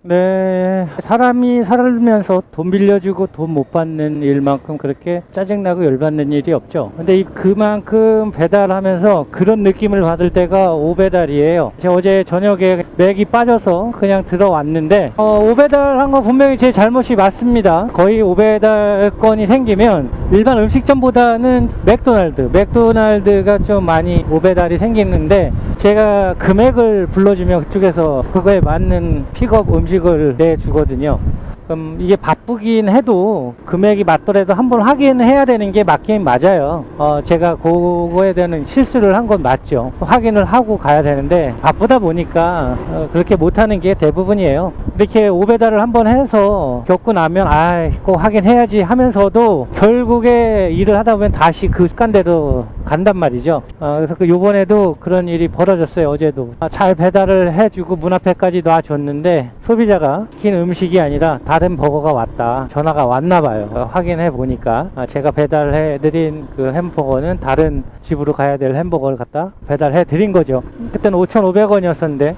네, 사람이 살면서 돈 빌려주고 돈 못 받는 일만큼 그렇게 짜증나고 열받는 일이 없죠. 근데 그만큼 배달하면서 그런 느낌을 받을 때가 오배달이에요. 제가 어제 저녁에 맥이 빠져서 그냥 들어왔는데 오배달한 거 분명히 제 잘못이 맞습니다. 거의 오배달 건이 생기면 일반 음식점보다는 맥도날드가 좀 많이 오배달이 생기는데, 제가 금액을 불러주면 그쪽에서 그거에 맞는 픽업 음식을 내주거든요. 그럼 이게 바쁘긴 해도 금액이 맞더라도 한번 확인해야 되는 게 맞긴 맞아요. 제가 그거에 대한 실수를 한 건 맞죠. 확인을 하고 가야 되는데 바쁘다 보니까 그렇게 못하는 게 대부분이에요. 이렇게 오배달을 한번 해서 겪고 나면 꼭 확인해야지 하면서도 결국에 일을 하다 보면 다시 그 습관대로 간단 말이죠. 그래서 요번에도 그런 일이 벌어졌어요. 어제도 잘 배달을 해주고 문 앞에까지 놔줬는데 소비자가 시킨 음식이 아니라 다른 버거가 왔다, 전화가 왔나 봐요. 확인해 보니까 제가 배달해 드린 그 햄버거는 다른 집으로 가야 될 햄버거를 갖다 배달해 드린 거죠. 그때는 5,500원이었었는데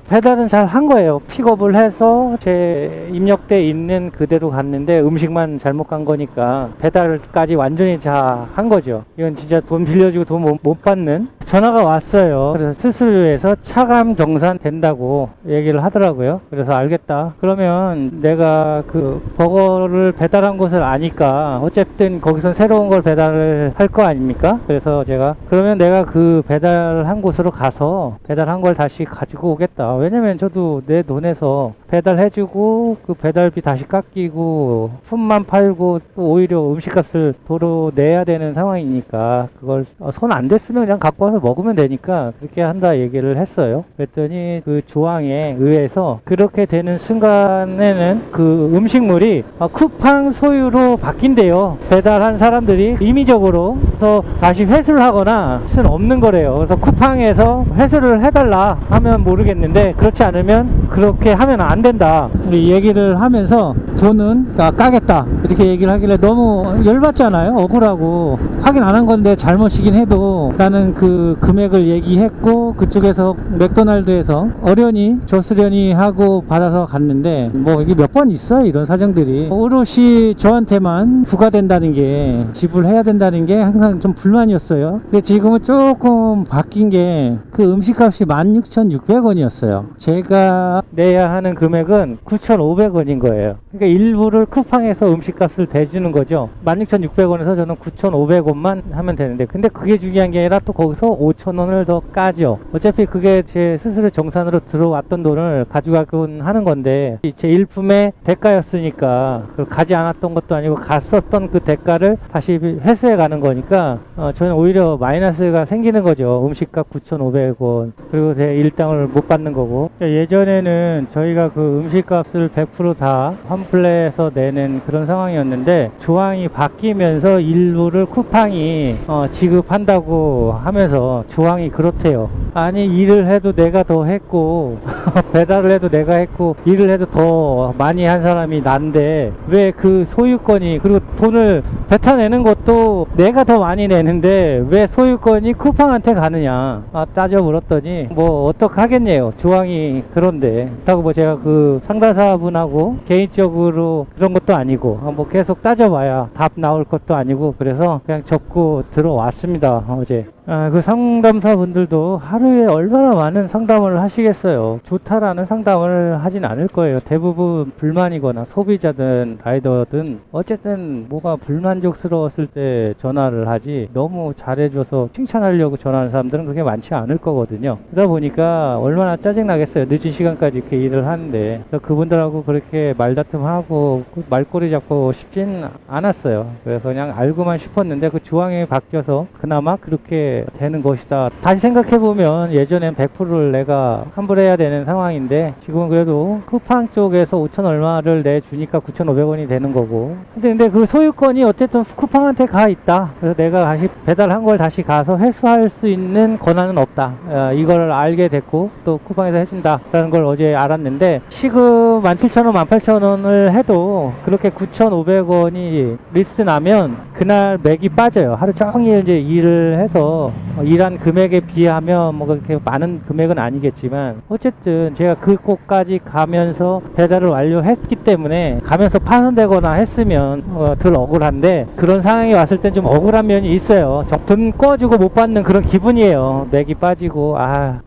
배달은 잘 한 거예요. 픽업을 해서 제 입력돼 있는 그대로 갔는데 음식만 잘못 간 거니까 배달까지 완전히 다 한 거죠. 이건 진짜 돈 빌려주고 돈 못 받는. 전화가 왔어요. 그래서 수수료에서 차감 정산 된다고 얘기를 하더라고요. 그래서 알겠다. 그러면 내가 그 버거를 배달한 곳을 아니까 어쨌든 거기선 새로운 걸 배달을 할 거 아닙니까? 그래서 제가 그러면 내가 그 배달한 곳으로 가서 배달한 걸 다시 가지고 오겠다. 왜냐면 저도 내 돈에서 배달해주고 그 배달비 다시 깎이고 품만 팔고 또 오히려 음식값을 도로 내야 되는 상황이니까 그걸 손 안 댔으면 그냥 갖고 와서 먹으면 되니까 그렇게 한다 얘기를 했어요. 그랬더니 그 조항에 의해서 그렇게 되는 순간에는 그 음식물이 쿠팡 소유로 바뀐대요. 배달한 사람들이 임의적으로. 그래서 다시 회수를 하거나 수는 없는 거래요. 그래서 쿠팡에서 회수를 해달라 하면 모르겠는데 그렇지 않으면 그렇게 하면 안 된다 이 얘기를 하면서 돈은 까겠다 이렇게 얘기를 하길래 너무 열받잖아요. 억울하고 확인 안 한 건데 잘못이긴 해도 나는 그 금액을 얘기했고 그쪽에서 맥도날드에서 어련히 줬으려니 하고 받아서 갔는데 뭐 이게 몇 번 있어요 이런 사정들이. 오롯이 저한테만 부과된다는 게, 지불해야 된다는 게 항상 좀 불만이었어요. 근데 지금은 조금 바뀐 게 그 음식값이 16,600원이었어요 제가 내야 하는 금액은 9,500원인 거예요. 그러니까 일부를 쿠팡에서 음식값을 대주는 거죠. 16,600원에서 저는 9,500원만 하면 되는데, 근데 그게 중요한 게 아니라 또 거기서 5,000원을 더 까죠. 어차피 그게 제 스스로 정산으로 들어왔던 돈을 가져가곤 하는 건데 제 일품의 대가였으니까 그걸 가지 않았던 것도 아니고 갔었던 그 대가를 다시 회수해 가는 거니까 저는 오히려 마이너스가 생기는 거죠. 음식값 9,500원 그리고 제 일당을 못 받는 거고. 예전에는 저희가 그 음식값을 100% 다 팜플렛에서 내는 그런 상황이었는데 조항이 바뀌면서 일부를 쿠팡이 지급한다고 하면서 조항이 그렇대요. 아니 일을 해도 내가 더 했고 배달을 해도 내가 했고 일을 해도 더 많이 한 사람이 난데 왜 그 소유권이, 그리고 돈을 뱉어내는 것도 내가 더 많이 내는데 왜 소유권이 쿠팡한테 가느냐 따져 물었더니 뭐 어떡하겠네요. 조항이 그런데. 그렇다고 뭐 제가 그 상담사분하고 개인적으로 그런 것도 아니고 뭐 계속 따져봐야 답 나올 것도 아니고 그래서 그냥 접고 들어왔습니다. 어제 그 상담사분들도 하루에 얼마나 많은 상담을 하시겠어요. 좋다라는 상담을 하진 않을 거예요. 대부분 불만이거나 소비자든 라이더든 어쨌든 뭐가 불만족스러웠을 때 전화를 하지 너무 잘해줘서 칭찬하려고 전화하는 사람들은 그렇게 많지 않을 거거든요. 그러다 보니까 얼마나 짜증나겠어요. 늦은 시간까지 이렇게 일을 하는데. 그래서 그분들하고 그렇게 말다툼하고 말꼬리 잡고 싶진 않았어요. 그래서 그냥 알고만 싶었는데 그 조항이 바뀌어서 그나마 그렇게 되는 것이다. 다시 생각해보면 예전엔 100%를 내가 환불해야 되는 상황인데 지금은 그래도 쿠팡 쪽에서 5천 얼마를 내주니까 9,500원이 되는 거고. 근데 그 소유권이 어쨌든 쿠팡한테 가 있다. 그래서 내가 다시 배달한 걸 다시 가서 회수할 수 있는 권한은 없다. 이걸 알게 됐고 또 쿠팡에서 해준다 라는 걸 어제 알았는데, 시급 17,000원 18,000원을 해도 그렇게 9,500원이 리스 나면 그날 맥이 빠져요. 하루 종일 이제 일을 해서 하면서 일한 금액에 비하면 뭐 그렇게 많은 금액은 아니겠지만 어쨌든 제가 그 곳까지 가면서 배달을 완료했기 때문에 가면서 파손되거나 했으면 덜 억울한데 그런 상황이 왔을 땐 좀 억울한 면이 있어요. 돈 꺼주고 못 받는 그런 기분이에요. 맥이 빠지고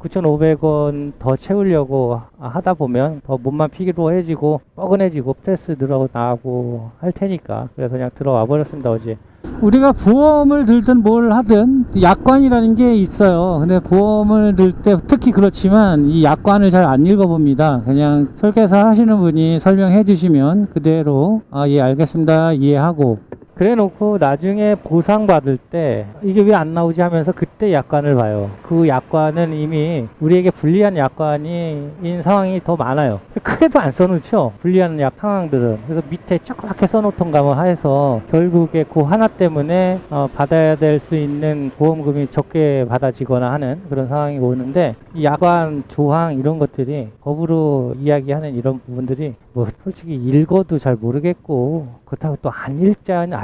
9,500원 더 채우려고 하다 보면 더 몸만 피로해지고 뻐근해지고 스트레스 늘어나고 할 테니까 그래서 그냥 들어와 버렸습니다. 어제 우리가 보험을 들든 뭘 하든 약관이라는 게 있어요. 근데 보험을 들 때 특히 그렇지만 이 약관을 잘 안 읽어봅니다. 그냥 설계사 하시는 분이 설명해 주시면 그대로 예 알겠습니다 이해하고 그래 놓고 나중에 보상받을 때 이게 왜 안 나오지 하면서 그때 약관을 봐요. 그 약관은 이미 우리에게 불리한 약관인 상황이 더 많아요. 크게도 안 써놓죠. 불리한 약 상황들은. 그래서 밑에 조그맣게 써놓던가 뭐 해서 결국에 그 하나 때문에 받아야 될 수 있는 보험금이 적게 받아지거나 하는 그런 상황이 오는데 이 약관 조항 이런 것들이 법으로 이야기하는 이런 부분들이 뭐 솔직히 읽어도 잘 모르겠고 그렇다고 또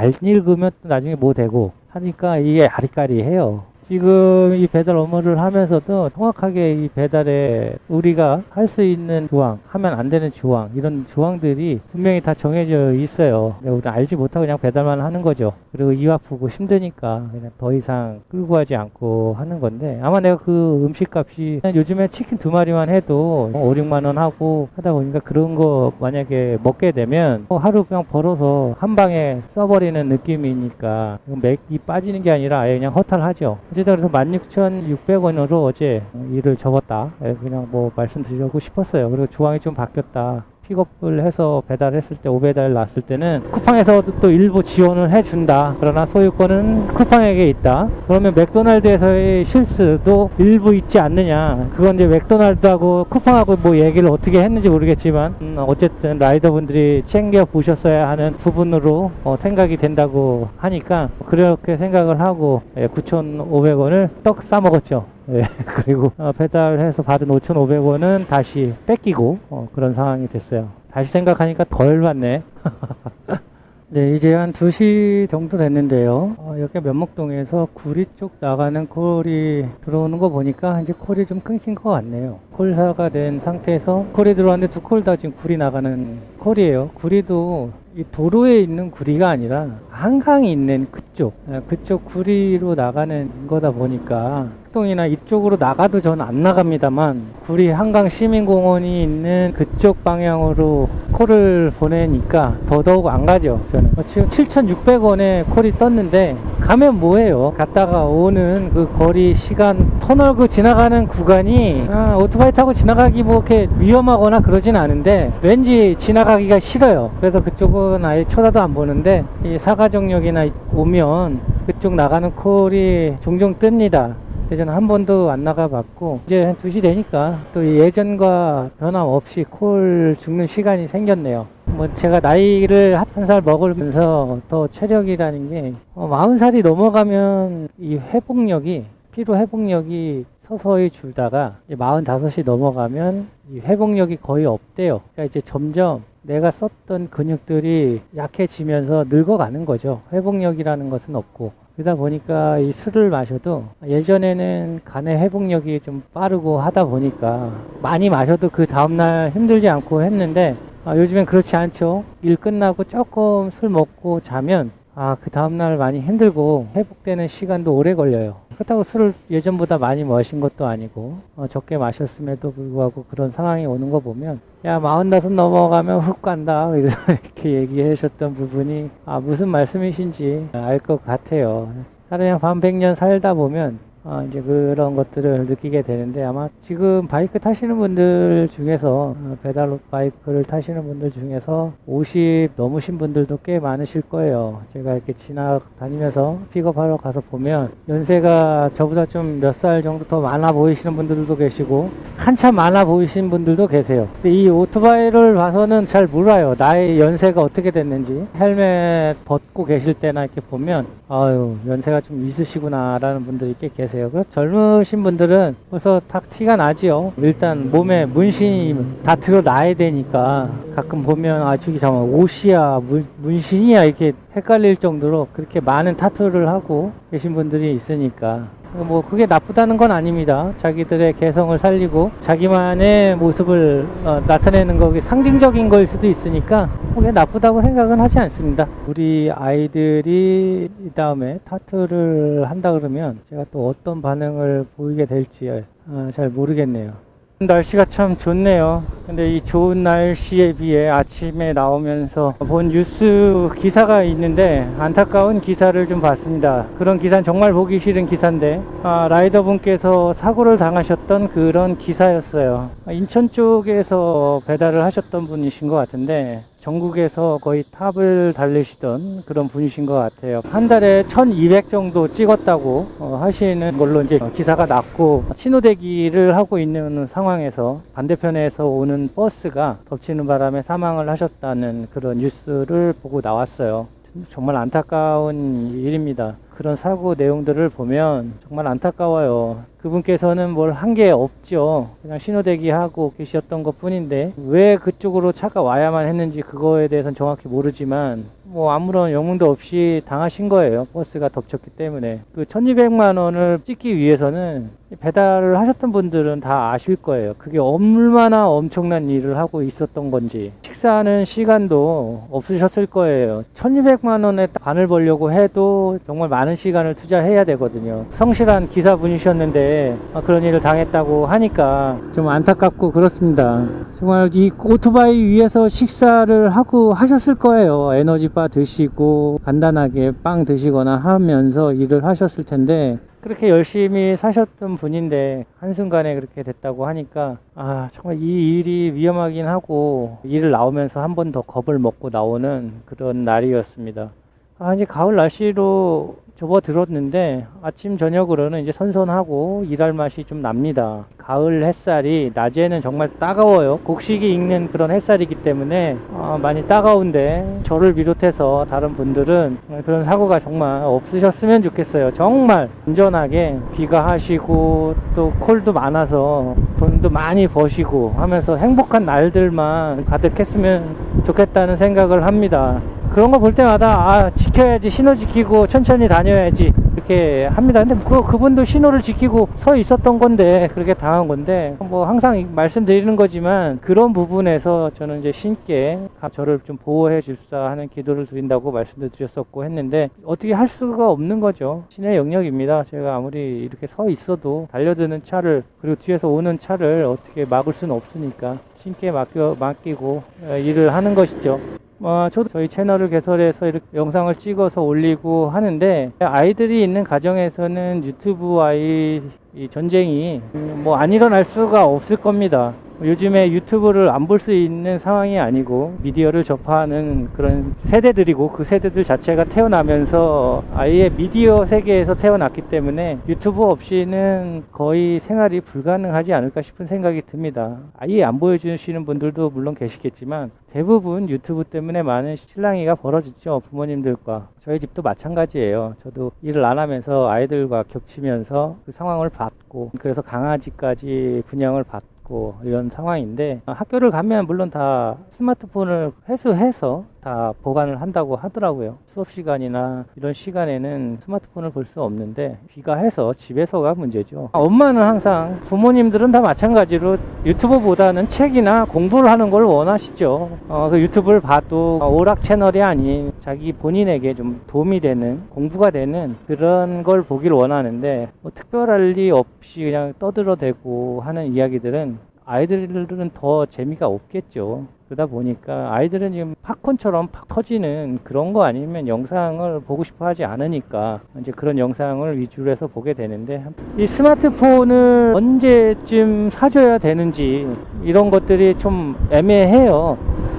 안 읽으면 또 나중에 뭐 되고 하니까 이게 아리까리해요. 지금 이 배달 업무를 하면서도 정확하게 이 배달에 우리가 할 수 있는 조항, 하면 안 되는 조항, 이런 조항들이 분명히 다 정해져 있어요. 우리는 알지 못하고 그냥 배달만 하는 거죠. 그리고 입 아프고 힘드니까 그냥 더 이상 끌고 가지 않고 하는 건데 아마 내가 그 음식값이 요즘에 치킨 2마리만 해도 5, 6만 원 하고 하다 보니까 그런 거 만약에 먹게 되면 하루 그냥 벌어서 한 방에 써버리는 느낌이니까 맥이 빠지는 게 아니라 아예 그냥 허탈하죠. 어쨌든 그래서 16,600원으로 어제 일을 접었다. 그냥 뭐 말씀드리려고 싶었어요. 그리고 조항이 좀 바뀌었다. 픽업을 해서 배달했을 때 오배달 났을 때는 쿠팡에서 또 일부 지원을 해준다. 그러나 소유권은 쿠팡에게 있다. 그러면 맥도날드에서의 실수도 일부 있지 않느냐. 그건 이제 맥도날드하고 쿠팡하고 뭐 얘기를 어떻게 했는지 모르겠지만 어쨌든 라이더분들이 챙겨 보셨어야 하는 부분으로 생각이 된다고 하니까 그렇게 생각을 하고 9,500원을 떡 싸먹었죠. 네, 그리고 배달해서 받은 5,500원은 다시 뺏기고 그런 상황이 됐어요. 다시 생각하니까 덜 받네. 네, 이제 한 2시 정도 됐는데요. 여기 면목동에서 구리 쪽 나가는 콜이 들어오는 거 보니까 이제 콜이 좀 끊긴 것 같네요. 콜사가 된 상태에서 콜이 들어왔는데 두 콜 다 지금 구리 나가는 콜이에요. 구리도 이 도로에 있는 구리가 아니라 한강이 있는 그쪽 구리로 나가는 거다 보니까 동이나 이쪽으로 나가도 저는 안 나갑니다만 구리 한강 시민공원이 있는 그쪽 방향으로 콜을 보내니까 더더욱 안 가죠. 저는 지금 7,600원에 콜이 떴는데 가면 뭐해요. 갔다가 오는 그 거리 시간 터널 그 지나가는 구간이 오토바이 타고 지나가기 뭐 이렇게 위험하거나 그러진 않은데 왠지 지나가기가 싫어요. 그래서 그쪽은 아예 쳐다도 안 보는데 이 사가정역이나 오면 그쪽 나가는 콜이 종종 뜹니다. 저는 한 번도 안 나가봤고 이제 한 2시 되니까 또 예전과 변함없이 콜 죽는 시간이 생겼네요. 뭐 제가 나이를 한 살 먹으면서 더 체력이라는 게 40살이 넘어가면 이 피로 회복력이 서서히 줄다가 이제 45이 넘어가면 이 회복력이 거의 없대요. 그러니까 이제 점점 내가 썼던 근육들이 약해지면서 늙어가는 거죠. 회복력이라는 것은 없고. 그러다 보니까 이 술을 마셔도 예전에는 간의 회복력이 좀 빠르고 하다 보니까 많이 마셔도 그 다음날 힘들지 않고 했는데 요즘엔 그렇지 않죠. 일 끝나고 조금 술 먹고 자면 그 다음날 많이 힘들고 회복되는 시간도 오래 걸려요. 그렇다고 술을 예전보다 많이 마신 것도 아니고 적게 마셨음에도 불구하고 그런 상황이 오는 거 보면 야 45 넘어가면 훅 간다 이렇게 얘기하셨던 부분이 무슨 말씀이신지 알 것 같아요. 그냥 밤 100년 살다 보면 이제 그런 것들을 느끼게 되는데 아마 지금 바이크 타시는 분들 중에서 배달 바이크를 타시는 분들 중에서 50 넘으신 분들도 꽤 많으실 거예요. 제가 이렇게 지나다니면서 픽업하러 가서 보면 연세가 저보다 좀 몇 살 정도 더 많아 보이시는 분들도 계시고 한참 많아 보이시는 분들도 계세요. 근데 이 오토바이를 봐서는 잘 몰라요. 나의 연세가 어떻게 됐는지. 헬멧 벗고 계실 때나 이렇게 보면 연세가 좀 있으시구나 라는 분들이 꽤 계세요. 그래서 젊으신 분들은 벌써 딱 티가 나지요. 일단 몸에 문신이 다 드러나야 되니까 가끔 보면 저기 잠깐 옷이야 문신이야 이렇게 헷갈릴 정도로 그렇게 많은 타투를 하고 계신 분들이 있으니까 뭐 그게 나쁘다는 건 아닙니다. 자기들의 개성을 살리고 자기만의 모습을 나타내는 거 상징적인 거일 수도 있으니까 그게 나쁘다고 생각은 하지 않습니다. 우리 아이들이 이 다음에 타투를 한다 그러면 제가 또 어떤 반응을 보이게 될지 잘 모르겠네요. 날씨가 참 좋네요. 근데 이 좋은 날씨에 비해 아침에 나오면서 본 뉴스 기사가 있는데 안타까운 기사를 좀 봤습니다. 그런 기사는 정말 보기 싫은 기사인데 라이더분께서 사고를 당하셨던 그런 기사였어요. 인천 쪽에서 배달을 하셨던 분이신 것 같은데 전국에서 거의 탑을 달리시던 그런 분이신 것 같아요. 한 달에 1200 정도 찍었다고 하시는 걸로 이제 기사가 났고, 신호대기를 하고 있는 상황에서 반대편에서 오는 버스가 덮치는 바람에 사망을 하셨다는 그런 뉴스를 보고 나왔어요. 정말 안타까운 일입니다. 그런 사고 내용들을 보면 정말 안타까워요. 그분께서는 뭘 한 게 없죠. 그냥 신호대기 하고 계셨던 것 뿐인데 왜 그쪽으로 차가 와야만 했는지 그거에 대해서는 정확히 모르지만 뭐 아무런 영문도 없이 당하신 거예요. 버스가 덮쳤기 때문에. 그 1200만 원을 찍기 위해서는 배달을 하셨던 분들은 다 아실 거예요. 그게 얼마나 엄청난 일을 하고 있었던 건지. 식사하는 시간도 없으셨을 거예요. 1200만 원에 반을 벌려고 해도 정말 많은 시간을 투자해야 되거든요. 성실한 기사분이셨는데 그런 일을 당했다고 하니까 좀 안타깝고 그렇습니다. 정말 이 오토바이 위에서 식사를 하고 하셨을 거예요. 에너지바 드시고 간단하게 빵 드시거나 하면서 일을 하셨을 텐데 그렇게 열심히 사셨던 분인데 한순간에 그렇게 됐다고 하니까 정말 이 일이 위험하긴 하고 일을 나오면서 한 번 더 겁을 먹고 나오는 그런 날이었습니다. 이제 가을 날씨로 접어들었는데 아침 저녁으로는 이제 선선하고 일할 맛이 좀 납니다. 가을 햇살이 낮에는 정말 따가워요. 곡식이 익는 그런 햇살이기 때문에 많이 따가운데 저를 비롯해서 다른 분들은 그런 사고가 정말 없으셨으면 좋겠어요. 정말 안전하게 귀가하시고 또 콜도 많아서 돈도 많이 버시고 하면서 행복한 날들만 가득했으면 좋겠다는 생각을 합니다. 그런 거 볼 때마다 지켜야지, 신호 지키고 천천히 다녀야지 이렇게 합니다. 근데 그분도 신호를 지키고 서 있었던 건데 그렇게 당한 건데 뭐 항상 말씀드리는 거지만 그런 부분에서 저는 이제 신께 저를 좀 보호해 줍사 하는 기도를 드린다고 말씀도 드렸었고 했는데 어떻게 할 수가 없는 거죠. 신의 영역입니다. 제가 아무리 이렇게 서 있어도 달려드는 차를 그리고 뒤에서 오는 차를 어떻게 막을 수는 없으니까 신께 맡기고 일을 하는 것이죠. 저도 저희 채널을 개설해서 이렇게 영상을 찍어서 올리고 하는데 아이들이 있는 가정에서는 유튜브와의 이 전쟁이 뭐 안 일어날 수가 없을 겁니다. 요즘에 유튜브를 안 볼 수 있는 상황이 아니고 미디어를 접하는 그런 세대들이고 그 세대들 자체가 태어나면서 아예 미디어 세계에서 태어났기 때문에 유튜브 없이는 거의 생활이 불가능하지 않을까 싶은 생각이 듭니다. 아예 안 보여주시는 분들도 물론 계시겠지만 대부분 유튜브 때문에 많은 실랑이가 벌어지죠. 부모님들과. 저희 집도 마찬가지예요. 저도 일을 안 하면서 아이들과 겹치면서 그 상황을 봤고 그래서 강아지까지 분양을 받고 이런 상황인데 학교를 가면 물론 다 스마트폰을 회수해서 다 보관을 한다고 하더라고요. 수업 시간이나 이런 시간에는 스마트폰을 볼 수 없는데 귀가해서 집에서가 문제죠. 엄마는 항상 부모님들은 다 마찬가지로 유튜브보다는 책이나 공부를 하는 걸 원하시죠. 그 유튜브를 봐도 오락 채널이 아닌 자기 본인에게 좀 도움이 되는 공부가 되는 그런 걸 보길 원하는데 뭐 특별할 리 없이 그냥 떠들어대고 하는 이야기들은 아이들은 더 재미가 없겠죠. 그러다 보니까 아이들은 지금 팝콘처럼 팍 터지는 그런 거 아니면 영상을 보고 싶어 하지 않으니까 이제 그런 영상을 위주로 해서 보게 되는데 이 스마트폰을 언제쯤 사줘야 되는지 이런 것들이 좀 애매해요.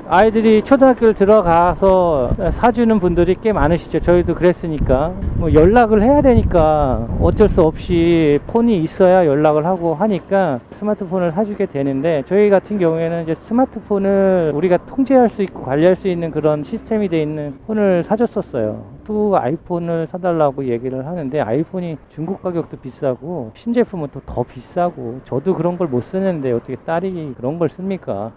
아이들이 초등학교를 들어가서 사주는 분들이 꽤 많으시죠. 저희도 그랬으니까 뭐 연락을 해야 되니까 어쩔 수 없이 폰이 있어야 연락을 하고 하니까 스마트폰을 사주게 되는데 저희 같은 경우에는 이제 스마트폰을 우리가 통제할 수 있고 관리할 수 있는 그런 시스템이 돼 있는 폰을 사줬었어요. 아직도 아이폰을 사달라고 얘기를 하는데 아이폰이 중국 가격도 비싸고 신제품은 또 더 비싸고 저도 그런 걸 못 쓰는데 어떻게 딸이 그런 걸 씁니까?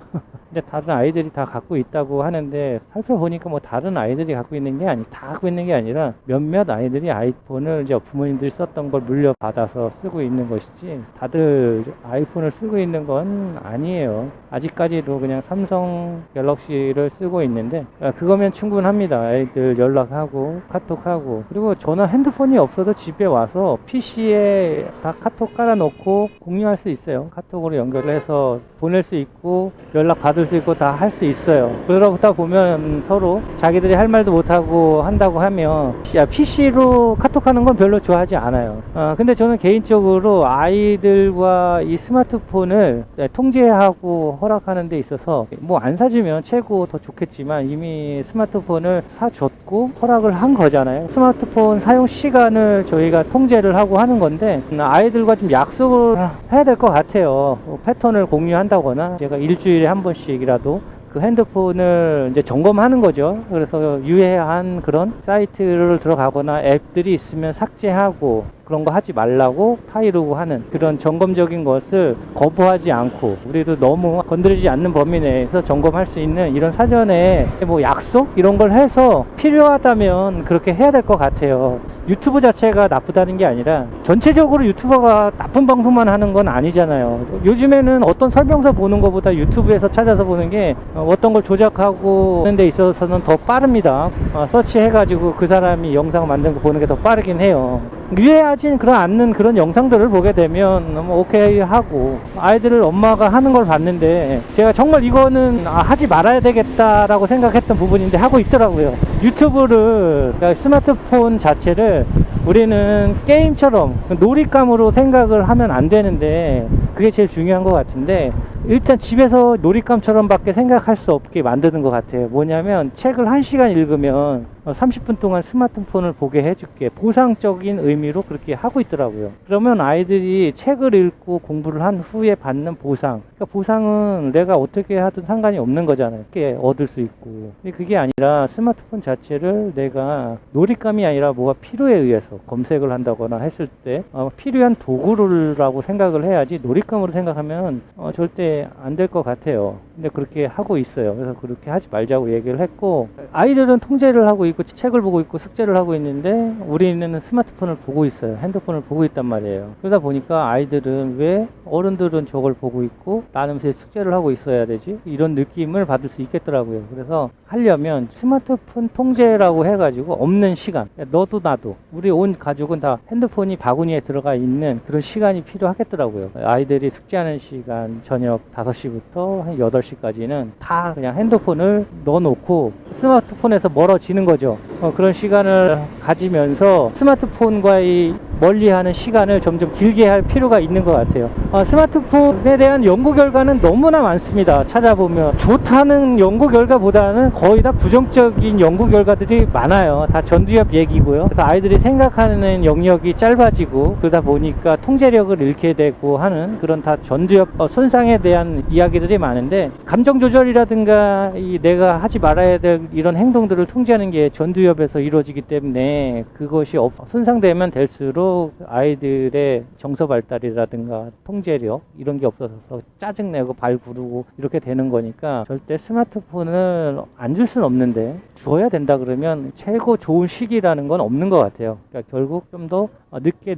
근데 다른 아이들이 다 갖고 있다고 하는데 살펴보니까 뭐 다른 아이들이 갖고 있는 게 다 갖고 있는 게 아니라 몇몇 아이들이 아이폰을 이제 부모님들이 썼던 걸 물려받아서 쓰고 있는 것이지 다들 아이폰을 쓰고 있는 건 아니에요. 아직까지도 그냥 삼성 갤럭시를 쓰고 있는데 그거면 충분합니다. 아이들 연락하고 카톡하고 그리고 저는 핸드폰이 없어도 집에 와서 PC에 다 카톡 깔아놓고 공유할 수 있어요. 카톡으로 연결해서 보낼 수 있고 연락 받을 수 있고 다 할 수 있어요. 그러다 보면 서로 자기들이 할 말도 못하고 한다고 하면 PC로 카톡하는 건 별로 좋아하지 않아요. 근데 저는 개인적으로 아이들과 이 스마트폰을 통제하고 허락하는 데 있어서 뭐 안 사주면 최고 더 좋겠지만 이미 스마트폰을 사줬고 허락을 한 거잖아요. 스마트폰 사용 시간을 저희가 통제를 하고 하는 건데 아이들과 좀 약속을 해야 될 것 같아요. 패턴을 공유한다거나 제가 일주일에 한 번씩이라도 그 핸드폰을 이제 점검하는 거죠. 그래서 유해한 그런 사이트를 들어가거나 앱들이 있으면 삭제하고 그런 거 하지 말라고 타이르고 하는 그런 점검적인 것을 거부하지 않고 우리도 너무 건드리지 않는 범위 내에서 점검할 수 있는 이런 사전에 뭐 약속 이런 걸 해서 필요하다면 그렇게 해야 될 것 같아요. 유튜브 자체가 나쁘다는 게 아니라 전체적으로 유튜버가 나쁜 방송만 하는 건 아니잖아요. 요즘에는 어떤 설명서 보는 것보다 유튜브에서 찾아서 보는 게 어떤 걸 조작하고 하는 데 있어서는 더 빠릅니다. 서치해가지고 그 사람이 영상 만든 거 보는 게 더 빠르긴 해요. 유해하진 않는 그런 영상들을 보게 되면 뭐 오케이 하고 아이들을 엄마가 하는 걸 봤는데 제가 정말 이거는 하지 말아야 되겠다라고 생각했던 부분인데 하고 있더라고요. 유튜브를 그러니까 스마트폰 자체를 우리는 게임처럼 놀잇감으로 생각을 하면 안 되는데 그게 제일 중요한 것 같은데 일단 집에서 놀잇감처럼 밖에 생각할 수 없게 만드는 것 같아요. 뭐냐면 책을 1시간 읽으면 30분 동안 스마트폰을 보게 해줄게 보상적인 의미로 그렇게 하고 있더라고요. 그러면 아이들이 책을 읽고 공부를 한 후에 받는 보상, 그러니까 보상은 내가 어떻게 하든 상관이 없는 거잖아요. 그게 얻을 수 있고. 근데 그게 아니라 스마트폰 자체를 내가 놀잇감이 아니라 뭐가 필요에 의해서 검색을 한다거나 했을 때 필요한 도구라고 생각을 해야지 놀잇감으로 생각하면 절대 안 될 것 같아요. 근데 그렇게 하고 있어요. 그래서 그렇게 하지 말자고 얘기를 했고 아이들은 통제를 하고 있고 책을 보고 있고 숙제를 하고 있는데 우리는 스마트폰을 보고 있어요. 핸드폰을 보고 있단 말이에요. 그러다 보니까 아이들은 왜 어른들은 저걸 보고 있고 나는 왜 숙제를 하고 있어야 되지? 이런 느낌을 받을 수 있겠더라고요. 그래서 하려면 스마트폰 통제라고 해가지고 없는 시간, 너도 나도 우리 온 가족은 다 핸드폰이 바구니에 들어가 있는 그런 시간이 필요하겠더라고요. 아이들이 숙제하는 시간 저녁 5시부터 한 8시까지는 다 그냥 핸드폰을 넣어놓고 스마트폰에서 멀어지는 거죠. 그런 시간을 가지면서 스마트폰과의 멀리하는 시간을 점점 길게 할 필요가 있는 것 같아요. 스마트폰에 대한 연구 결과는 너무나 많습니다. 찾아보면 좋다는 연구 결과보다는 거의 다 부정적인 연구 결과들이 많아요. 다 전두엽 얘기고요. 그래서 아이들이 생각하는 영역이 짧아지고 그러다 보니까 통제력을 잃게 되고 하는 그런 다 전두엽 손상에 대한 이야기들이 많은데 감정 조절이라든가 내가 하지 말아야 될 이런 행동들을 통제하는 게 전두엽에서 이루어지기 때문에 그것이 손상되면 될수록 아이들의 정서 발달이라든가 통제력 이런 게 없어서 짜증내고 발 구르고 이렇게 되는 거니까 절대 스마트폰을 안 줄 수는 없는데 주어야 된다 그러면 최고 좋은 시기라는 건 없는 것 같아요. 그러니까 결국 좀 더 늦게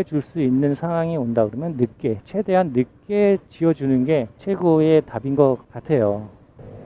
줄 수 있는 상황이 온다 그러면 최대한 늦게 지어주는 게 최고의 답인 것 같아요.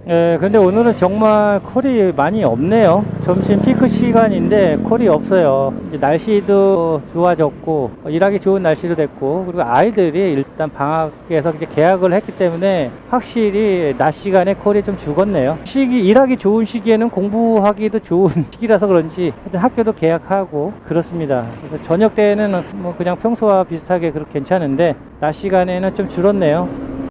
근데 오늘은 정말 콜이 많이 없네요. 점심 피크 시간인데 콜이 없어요. 이제 날씨도 좋아졌고 일하기 좋은 날씨도 됐고 그리고 아이들이 일단 방학에서 이제 개학을 했기 때문에 확실히 낮 시간에 콜이 좀 죽었네요. 일하기 좋은 시기에는 공부하기도 좋은 시기라서 그런지 학교도 개학하고 그렇습니다. 저녁 때는 뭐 그냥 평소와 비슷하게 그렇게 괜찮은데 낮 시간에는 좀 줄었네요.